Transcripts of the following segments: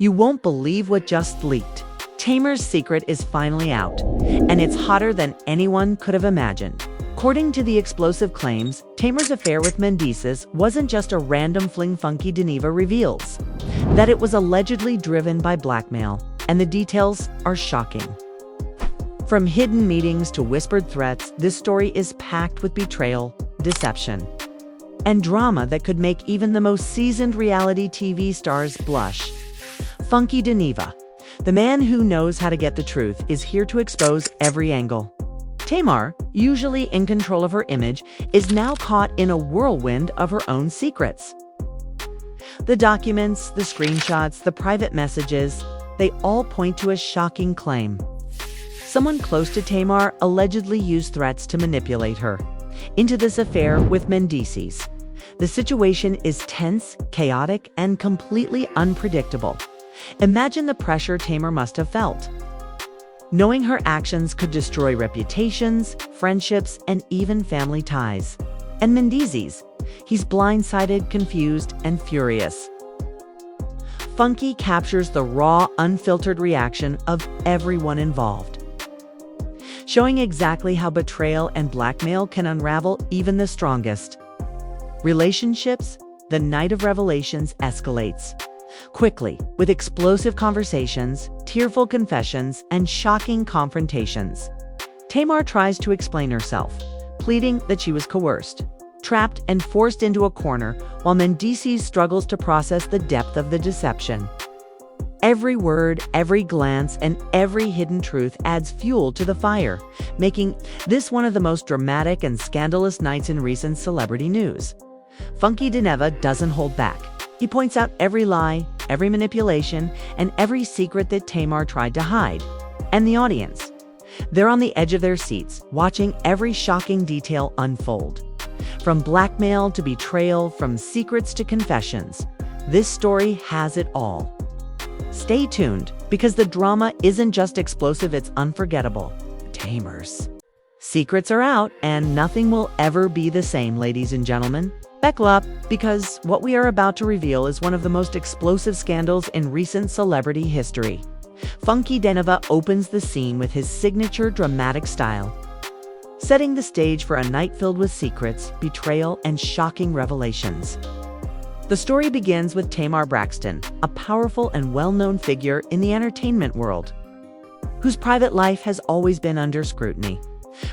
You won't believe what just leaked. Tamar's secret is finally out, and it's hotter than anyone could have imagined. According to the explosive claims, Tamar's affair with Mendeecees wasn't just a random fling. Funky Dineva reveals that it was allegedly driven by blackmail, and the details are shocking. From hidden meetings to whispered threats, this story is packed with betrayal, deception, and drama that could make even the most seasoned reality TV stars blush. Funky Dineva, the man who knows how to get the truth, is here to expose every angle. Tamar, usually in control of her image, is now caught in a whirlwind of her own secrets. The documents, the screenshots, the private messages, they all point to a shocking claim. Someone close to Tamar allegedly used threats to manipulate her into this affair with Mendeecees. The situation is tense, chaotic, and completely unpredictable. Imagine the pressure Tamar must have felt, knowing her actions could destroy reputations, friendships, and even family ties. And Mendeecees, he's blindsided, confused, and furious. Funky captures the raw, unfiltered reaction of everyone involved, showing exactly how betrayal and blackmail can unravel even the strongest relationships. The night of revelations escalates quickly, with explosive conversations, tearful confessions, and shocking confrontations. Tamar tries to explain herself, pleading that she was coerced, trapped, and forced into a corner, while Mendeecees struggles to process the depth of the deception. Every word, every glance, and every hidden truth adds fuel to the fire, making this one of the most dramatic and scandalous nights in recent celebrity news. Funky Dineva doesn't hold back. He points out every lie, every manipulation, and every secret that Tamar tried to hide. And the audience, they're on the edge of their seats, watching every shocking detail unfold. From blackmail to betrayal, from secrets to confessions, this story has it all. Stay tuned, because the drama isn't just explosive, it's unforgettable. Tamar's secrets are out, and nothing will ever be the same, ladies and gentlemen. Buckle up, because what we are about to reveal is one of the most explosive scandals in recent celebrity history. Funky Dineva opens the scene with his signature dramatic style, setting the stage for a night filled with secrets, betrayal, and shocking revelations. The story begins with Tamar Braxton, a powerful and well-known figure in the entertainment world, whose private life has always been under scrutiny.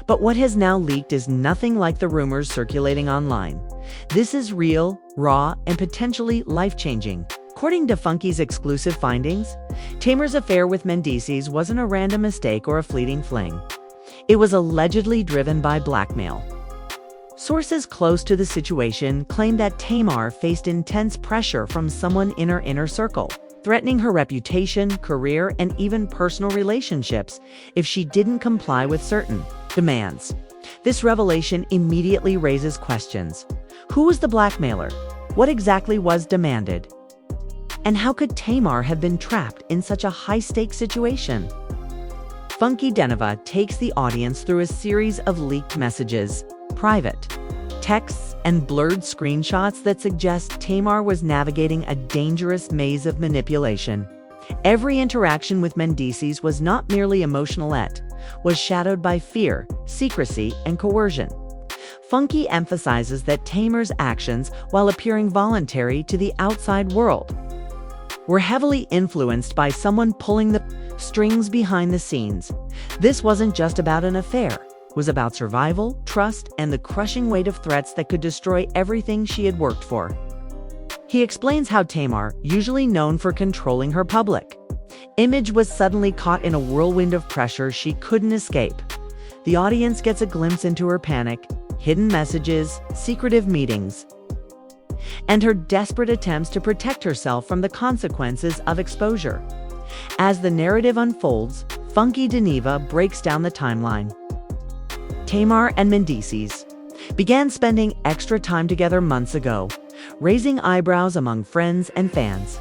But what has now leaked is nothing like the rumors circulating online. This is real, raw, and potentially life-changing. According to Funky's exclusive findings, Tamar's affair with Mendeecees wasn't a random mistake or a fleeting fling. It was allegedly driven by blackmail. Sources close to the situation claim that Tamar faced intense pressure from someone in her inner circle, threatening her reputation, career, and even personal relationships if she didn't comply with certain demands. This revelation immediately raises questions. Who was the blackmailer? What exactly was demanded? And how could Tamar have been trapped in such a high-stakes situation? Funky Dineva takes the audience through a series of leaked messages, private texts, and blurred screenshots that suggest Tamar was navigating a dangerous maze of manipulation. Every interaction with Mendeecees was not merely emotional, it was shadowed by fear, secrecy, and coercion. Funky emphasizes that Tamar's actions, while appearing voluntary to the outside world, were heavily influenced by someone pulling the strings behind the scenes. This wasn't just about an affair. It was about survival, trust, and the crushing weight of threats that could destroy everything she had worked for. He explains how Tamar, usually known for controlling her public image, was suddenly caught in a whirlwind of pressure she couldn't escape. The audience gets a glimpse into her panic, hidden messages, secretive meetings, and her desperate attempts to protect herself from the consequences of exposure. As the narrative unfolds, Funky Dineva breaks down the timeline. Tamar and Mendeecees began spending extra time together months ago, raising eyebrows among friends and fans.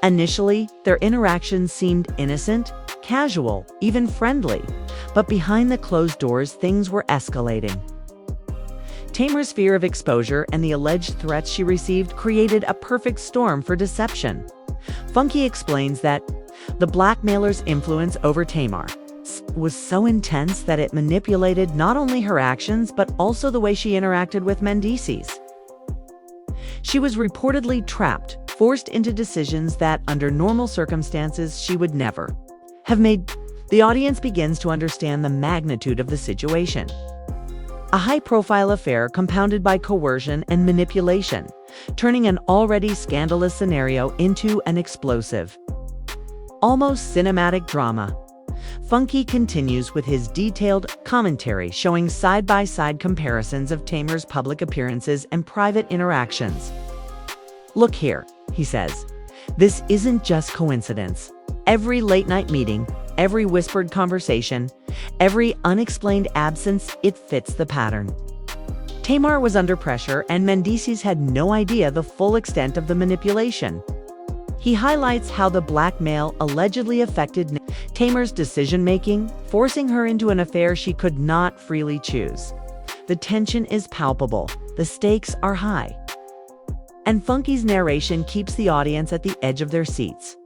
Initially, their interactions seemed innocent, casual, even friendly, but behind the closed doors, things were escalating. Tamar's fear of exposure and the alleged threats she received created a perfect storm for deception. Funky explains that the blackmailer's influence over Tamar was so intense that it manipulated not only her actions but also the way she interacted with Mendeecees. She was reportedly trapped, forced into decisions that, under normal circumstances, she would never have made. The audience begins to understand the magnitude of the situation. A high-profile affair compounded by coercion and manipulation, turning an already scandalous scenario into an explosive, almost cinematic drama. Funky continues with his detailed commentary showing side-by-side comparisons of Tamar's public appearances and private interactions. "Look here," he says. "This isn't just coincidence. Every late-night meeting, every whispered conversation, every unexplained absence, it fits the pattern." Tamar was under pressure, and Mendeecees had no idea the full extent of the manipulation. He highlights how the blackmail allegedly affected Tamar's decision-making, forcing her into an affair she could not freely choose. The tension is palpable. The stakes are high. And Funky's narration keeps the audience at the edge of their seats.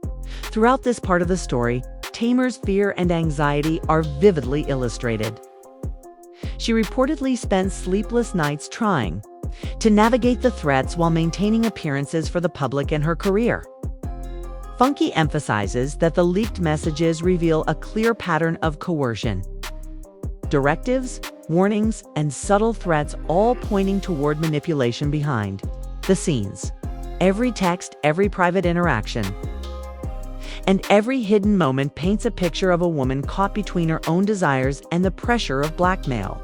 Throughout this part of the story, Tamar's fear and anxiety are vividly illustrated. She reportedly spent sleepless nights trying to navigate the threats while maintaining appearances for the public and her career. Funky emphasizes that the leaked messages reveal a clear pattern of coercion. Directives, warnings, and subtle threats all pointing toward manipulation behind the scenes. Every text, every private interaction, and every hidden moment paints a picture of a woman caught between her own desires and the pressure of blackmail.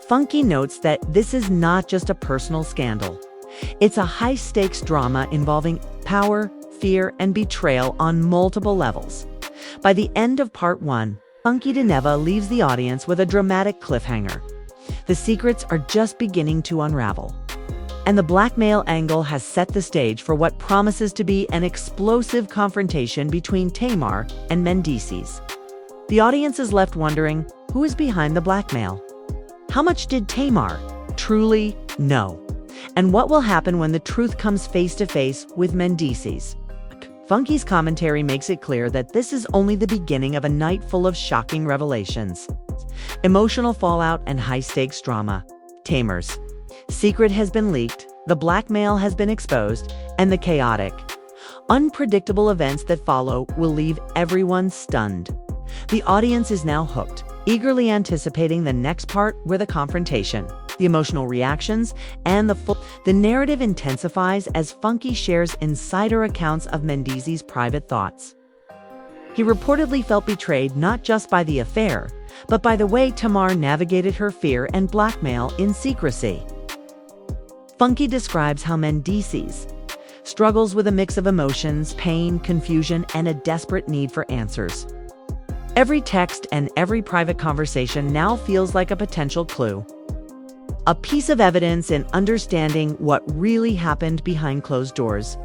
Funky notes that this is not just a personal scandal. It's a high-stakes drama involving power, fear, and betrayal on multiple levels. By the end of part 1, Funky Deneva leaves the audience with a dramatic cliffhanger. The secrets are just beginning to unravel, and the blackmail angle has set the stage for what promises to be an explosive confrontation between Tamar and Mendeecees. The audience is left wondering, who is behind the blackmail? How much did Tamar truly know? And what will happen when the truth comes face to face with Mendeecees? Funky's commentary makes it clear that this is only the beginning of a night full of shocking revelations, emotional fallout, and high-stakes drama. Tamar's secret has been leaked, the blackmail has been exposed, and the chaotic, unpredictable events that follow will leave everyone stunned. The audience is now hooked, eagerly anticipating the next part where the confrontation, the emotional reactions, and the narrative intensifies as Funky shares insider accounts of Mendeecees' private thoughts. He reportedly felt betrayed not just by the affair, but by the way Tamar navigated her fear and blackmail in secrecy. Funky describes how Mendeecees struggles with a mix of emotions, pain, confusion, and a desperate need for answers. Every text and every private conversation now feels like a potential clue, a piece of evidence in understanding what really happened behind closed doors.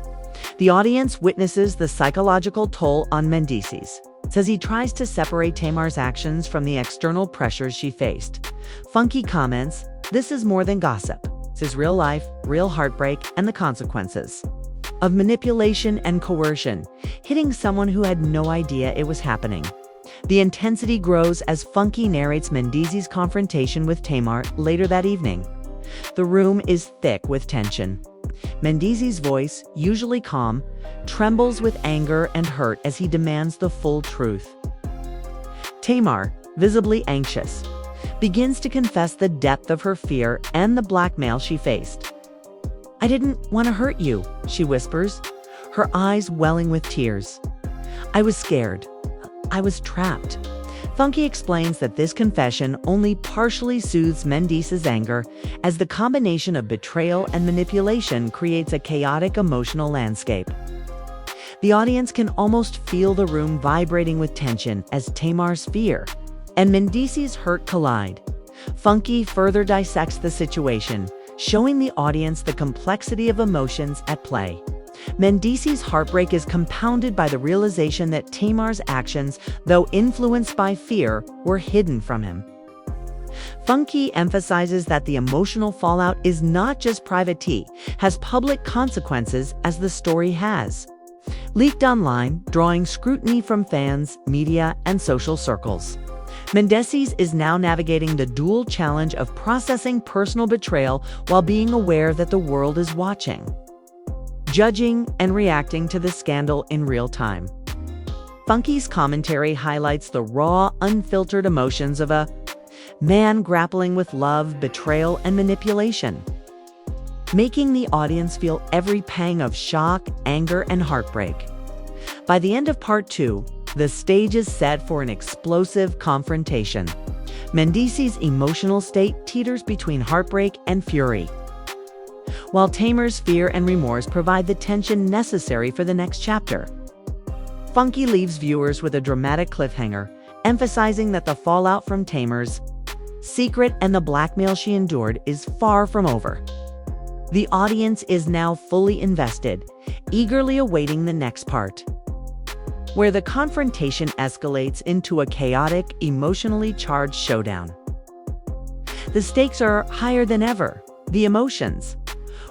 The audience witnesses the psychological toll on Mendeecees as he tries to separate Tamar's actions from the external pressures she faced. Funky comments, "This is more than gossip. This is real life, real heartbreak, and the consequences of manipulation and coercion, hitting someone who had no idea it was happening." The intensity grows as Funky narrates Mendeecees' confrontation with Tamar later that evening. The room is thick with tension. Mendeecees' voice, usually calm, trembles with anger and hurt as he demands the full truth. Tamar, visibly anxious, begins to confess the depth of her fear and the blackmail she faced. "I didn't want to hurt you," she whispers, her eyes welling with tears. "I was scared. I was trapped." Funky explains that this confession only partially soothes Mendeecees' anger, as the combination of betrayal and manipulation creates a chaotic emotional landscape. The audience can almost feel the room vibrating with tension as Tamar's fear and Mendeecees' hurt collide. Funky further dissects the situation, showing the audience the complexity of emotions at play. Mendeecees' heartbreak is compounded by the realization that Tamar's actions, though influenced by fear, were hidden from him. Funky emphasizes that the emotional fallout is not just private tea, has public consequences as the story has. leaked online, drawing scrutiny from fans, media, and social circles. Mendeecees is now navigating the dual challenge of processing personal betrayal while being aware that the world is watching, judging and reacting to the scandal in real time. Funky's commentary highlights the raw, unfiltered emotions of a man grappling with love, betrayal, and manipulation, making the audience feel every pang of shock, anger, and heartbreak. By the end of part 2, the stage is set for an explosive confrontation. Mendeecees' emotional state teeters between heartbreak and fury, while Tamar's fear and remorse provide the tension necessary for the next chapter. Funky leaves viewers with a dramatic cliffhanger, emphasizing that the fallout from Tamar's secret and the blackmail she endured is far from over. The audience is now fully invested, eagerly awaiting the next part, where the confrontation escalates into a chaotic, emotionally charged showdown. The stakes are higher than ever, the emotions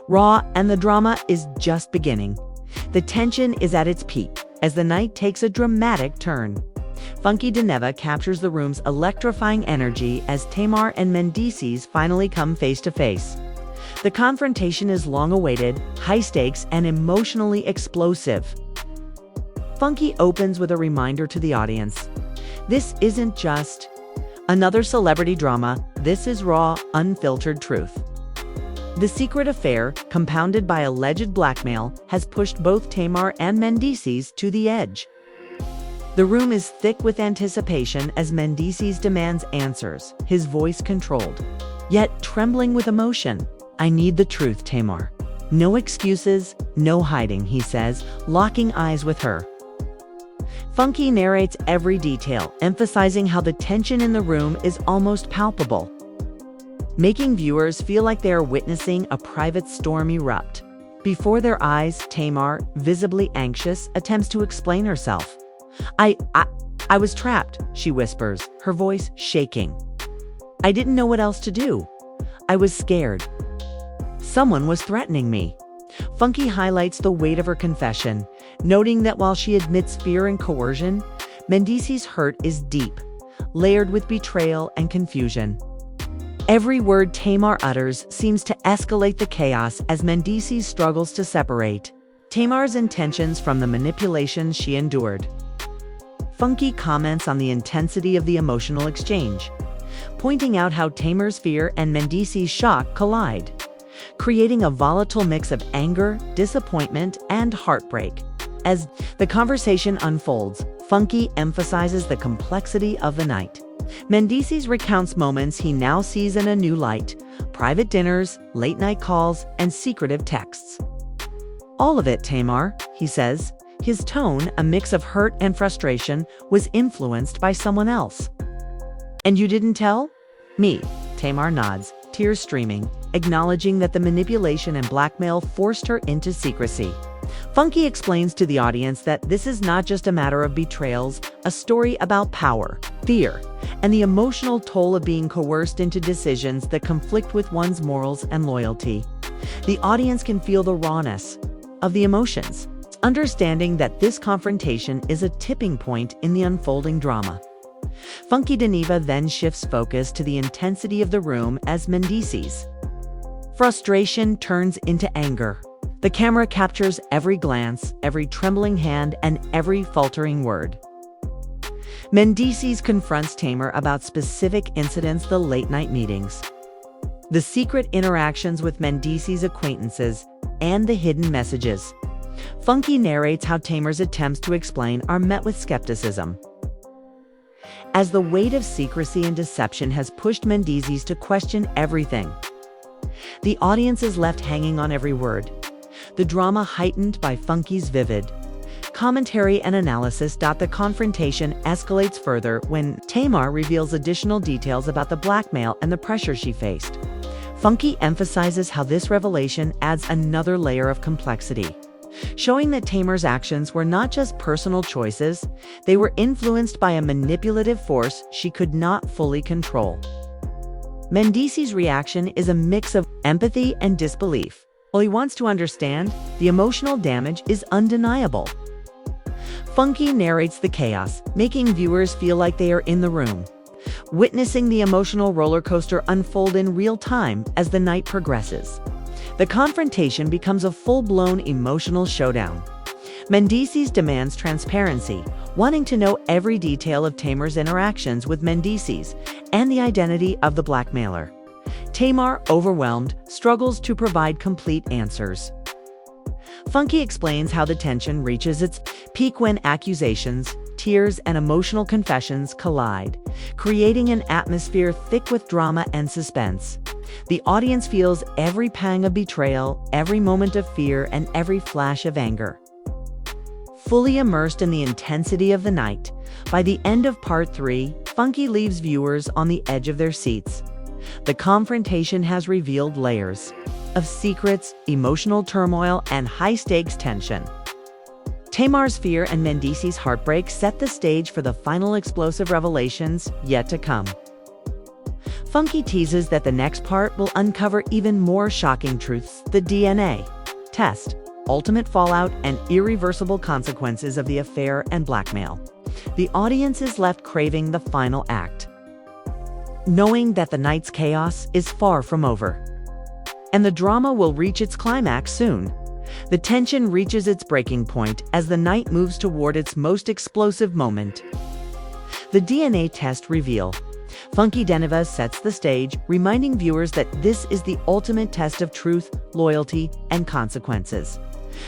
raw, and the drama is just beginning. The tension is at its peak as the night takes a dramatic turn. Funky Dineva captures the room's electrifying energy as Tamar and Mendeecees finally come face to face. The confrontation is long awaited, high stakes, and emotionally explosive. Funky opens with a reminder to the audience. This isn't just another celebrity drama, this is raw, unfiltered truth. The secret affair, compounded by alleged blackmail, has pushed both Tamar and Mendeecees to the edge. The room is thick with anticipation as Mendeecees demands answers, his voice controlled, yet trembling with emotion. "I need the truth, Tamar. No excuses, no hiding," he says, locking eyes with her. Funky narrates every detail, emphasizing how the tension in the room is almost palpable, making viewers feel like they are witnessing a private storm erupt. Before their eyes, Tamar, visibly anxious, attempts to explain herself. I was trapped," she whispers, her voice shaking. "I didn't know what else to do. I was scared. Someone was threatening me." Funky highlights the weight of her confession, noting that while she admits fear and coercion, Mendeecees' hurt is deep, layered with betrayal and confusion. Every word Tamar utters seems to escalate the chaos as Mendeecees struggles to separate Tamar's intentions from the manipulation she endured. Funky comments on the intensity of the emotional exchange, pointing out how Tamar's fear and Mendeecees' shock collide, creating a volatile mix of anger, disappointment, and heartbreak. As the conversation unfolds, Funky emphasizes the complexity of the night. Mendeecees recounts moments he now sees in a new light: private dinners, late-night calls, and secretive texts. "All of it, Tamar," he says. His tone, a mix of hurt and frustration, was influenced by someone else. "And you didn't tell?" "Me." Tamar nods, tears streaming, acknowledging that the manipulation and blackmail forced her into secrecy. Funky explains to the audience that this is not just a matter of betrayals, a story about power, fear, and the emotional toll of being coerced into decisions that conflict with one's morals and loyalty. The audience can feel the rawness of the emotions, understanding that this confrontation is a tipping point in the unfolding drama. Funky Dineva then shifts focus to the intensity of the room as Mendeecees' frustration turns into anger. The camera captures every glance, every trembling hand, and every faltering word. Mendeecees confronts Tamar about specific incidents: the late-night meetings, the secret interactions with Mendeecees' acquaintances, and the hidden messages. Funky narrates how Tamar's attempts to explain are met with skepticism, as the weight of secrecy and deception has pushed Mendeecees to question everything. The audience is left hanging on every word, the drama heightened by Funky's vivid commentary and analysis. The confrontation escalates further when Tamar reveals additional details about the blackmail and the pressure she faced. Funky emphasizes how this revelation adds another layer of complexity, showing that Tamar's actions were not just personal choices, they were influenced by a manipulative force she could not fully control. Mendeecees' reaction is a mix of empathy and disbelief. While he wants to understand, the emotional damage is undeniable. Funky narrates the chaos, making viewers feel like they are in the room, witnessing the emotional roller coaster unfold in real time as the night progresses. The confrontation becomes a full-blown emotional showdown. Mendeecees demands transparency, wanting to know every detail of Tamar's interactions with Mendeecees and the identity of the blackmailer. Tamar, overwhelmed, struggles to provide complete answers. Funky explains how the tension reaches its peak when accusations, tears, and emotional confessions collide, creating an atmosphere thick with drama and suspense. The audience feels every pang of betrayal, every moment of fear, and every flash of anger. Fully immersed in the intensity of the night, by the end of Part 3, Funky leaves viewers on the edge of their seats. The confrontation has revealed layers of secrets, emotional turmoil, and high-stakes tension. Tamar's fear and Mendeecees' heartbreak set the stage for the final explosive revelations yet to come. Funky teases that the next part will uncover even more shocking truths: the DNA test, ultimate fallout, and irreversible consequences of the affair and blackmail. The audience is left craving the final act, knowing that the night's chaos is far from over, and the drama will reach its climax soon. The tension reaches its breaking point as the night moves toward its most explosive moment. The DNA test reveal. Funky Deneva sets the stage, reminding viewers that this is the ultimate test of truth, loyalty, and consequences.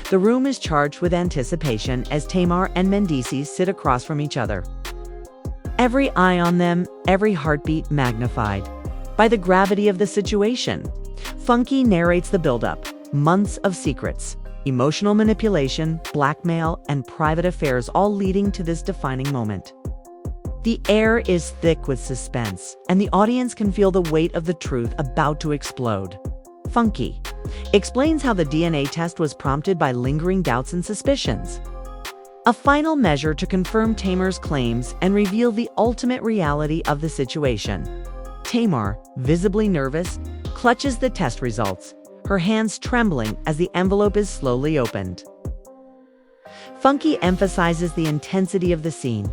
The room is charged with anticipation as Tamar and Mendeecees sit across from each other. Every eye on them, every heartbeat magnified by the gravity of the situation. Funky narrates the buildup: months of secrets, emotional manipulation, blackmail, and private affairs, all leading to this defining moment. The air is thick with suspense, and the audience can feel the weight of the truth about to explode. Funky explains how the DNA test was prompted by lingering doubts and suspicions, a final measure to confirm Tamar's claims and reveal the ultimate reality of the situation. Tamar, visibly nervous, clutches the test results, her hands trembling as the envelope is slowly opened. Funky emphasizes the intensity of the scene.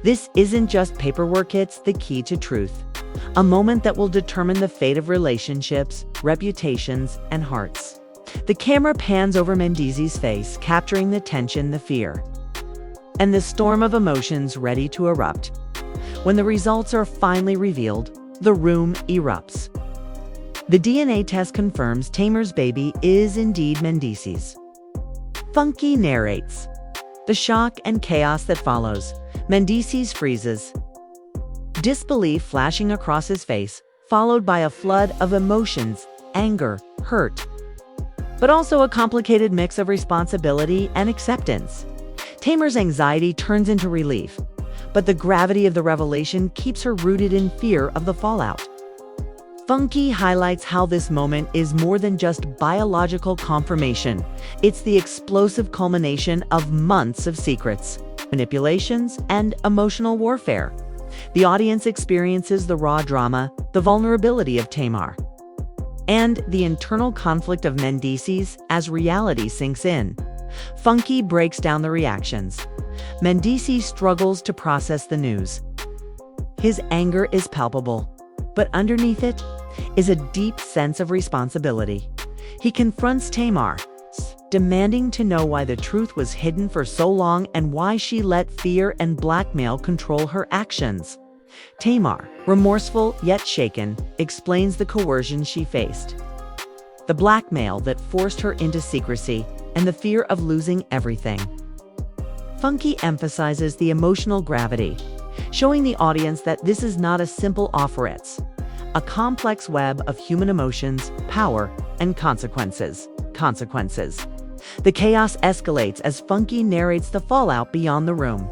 This isn't just paperwork, it's the key to truth, a moment that will determine the fate of relationships, reputations, and hearts. The camera pans over Mendeecees' face, capturing the tension, the fear, and the storm of emotions ready to erupt. When the results are finally revealed, the room erupts. The DNA test confirms Tamar's baby is indeed Mendeecees. Funky narrates the shock and chaos that follows. Mendeecees freezes, disbelief flashing across his face, followed by a flood of emotions: anger, hurt, but also a complicated mix of responsibility and acceptance. Tamar's anxiety turns into relief, but the gravity of the revelation keeps her rooted in fear of the fallout. Funky highlights how this moment is more than just biological confirmation. It's the explosive culmination of months of secrets, manipulations, and emotional warfare. The audience experiences the raw drama, the vulnerability of Tamar, and the internal conflict of Mendeecees as reality sinks in. Funky breaks down the reactions. Mendeecees struggles to process the news. His anger is palpable, but underneath it is a deep sense of responsibility. He confronts Tamar, demanding to know why the truth was hidden for so long and why she let fear and blackmail control her actions. Tamar, remorseful yet shaken, explains the coercion she faced, the blackmail that forced her into secrecy, and the fear of losing everything. Funky emphasizes the emotional gravity, showing the audience that this is not a simple operette, a complex web of human emotions, power, and consequences. The chaos escalates as Funky narrates the fallout beyond the room.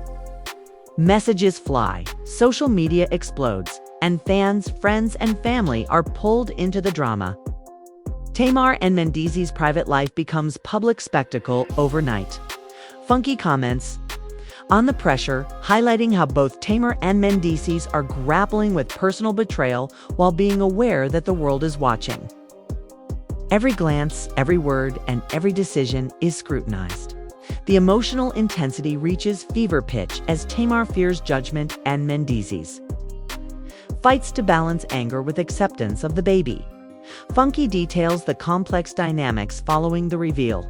Messages fly, social media explodes, and fans, friends, and family are pulled into the drama. Tamar and Mendeecees' private life becomes public spectacle overnight. Funky comments on the pressure, highlighting how both Tamar and Mendeecees are grappling with personal betrayal while being aware that the world is watching. Every glance, every word, and every decision is scrutinized. The emotional intensity reaches fever pitch as Tamar fears judgment and Mendeecees fights to balance anger with acceptance of the baby. Funky details the complex dynamics following the reveal.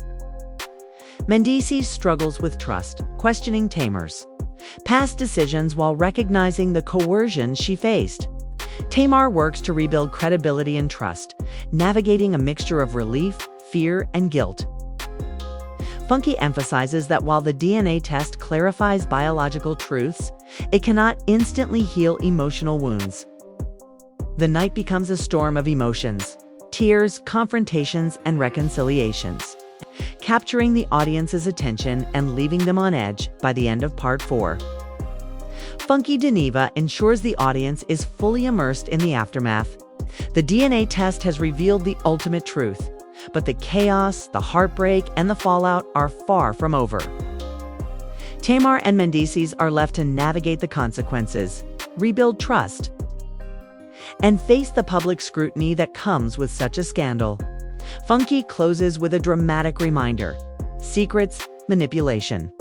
Mendeecees struggles with trust, questioning Tamar's past decisions while recognizing the coercion she faced. Tamar works to rebuild credibility and trust, navigating a mixture of relief, fear, and guilt. Funky emphasizes that while the DNA test clarifies biological truths, it cannot instantly heal emotional wounds. The night becomes a storm of emotions, tears, confrontations, and reconciliations, capturing the audience's attention and leaving them on edge by the end of Part 4. Funky Geneva ensures the audience is fully immersed in the aftermath. The DNA test has revealed the ultimate truth, but the chaos, the heartbreak, and the fallout are far from over. Tamar and Mendeecees are left to navigate the consequences, rebuild trust, and face the public scrutiny that comes with such a scandal. Funky closes with a dramatic reminder: secrets, manipulation,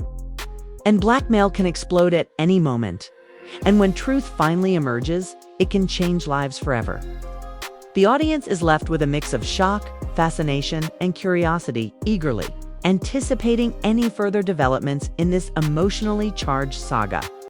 and blackmail can explode at any moment. And when truth finally emerges, it can change lives forever. The audience is left with a mix of shock, fascination, and curiosity, eagerly anticipating any further developments in this emotionally charged saga.